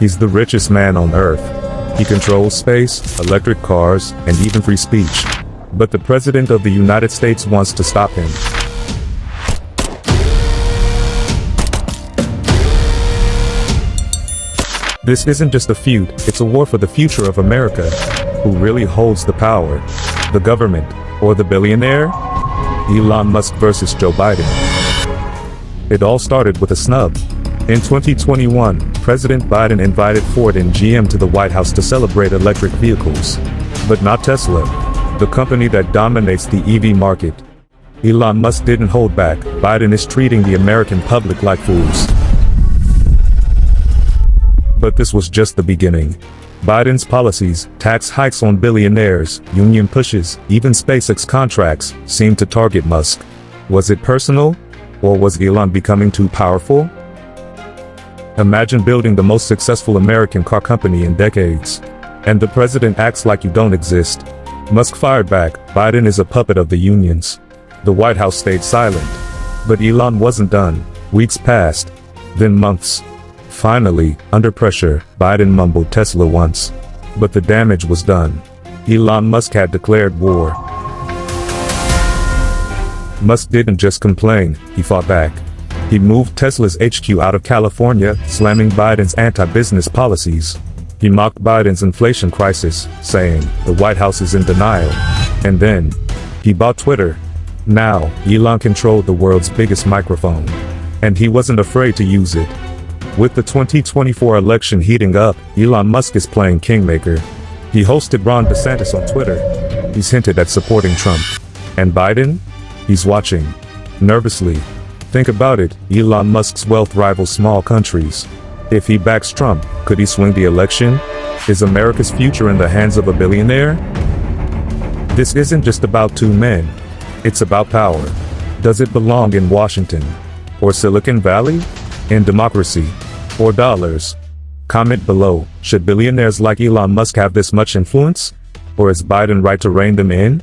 He's the richest man on earth. He controls space, electric cars, and even free speech. But the President of the United States wants to stop him. This isn't just a feud, it's a war for the future of America. Who really holds the power? The government, or the billionaire? Elon Musk versus Joe Biden. It all started with a snub. In 2021, President Biden invited Ford and GM to the White House to celebrate electric vehicles. But not Tesla, the company that dominates the EV market. Elon Musk didn't hold back. Biden is treating the American public like fools. But this was just the beginning. Biden's policies, tax hikes on billionaires, union pushes, even SpaceX contracts, seemed to target Musk. Was it personal? Or was Elon becoming too powerful? Imagine building the most successful American car company in decades. And the president acts like you don't exist. Musk fired back, Biden is a puppet of the unions. The White House stayed silent. But Elon wasn't done. Weeks passed. Then months. Finally, under pressure, Biden mumbled Tesla once. But the damage was done. Elon Musk had declared war. Musk didn't just complain, he fought back. He moved Tesla's HQ out of California, slamming Biden's anti-business policies. He mocked Biden's inflation crisis, saying, the White House is in denial. And then, he bought Twitter. Now, Elon controlled the world's biggest microphone. And he wasn't afraid to use it. With the 2024 election heating up, Elon Musk is playing kingmaker. He hosted Ron DeSantis on Twitter. He's hinted at supporting Trump. And Biden? He's watching. Nervously. Think about it, Elon Musk's wealth rivals small countries. If he backs Trump, could he swing the election? Is America's future in the hands of a billionaire? This isn't just about two men. It's about power. Does it belong in Washington? Or Silicon Valley? In democracy? Or dollars? Comment below, should billionaires like Elon Musk have this much influence? Or is Biden right to rein them in?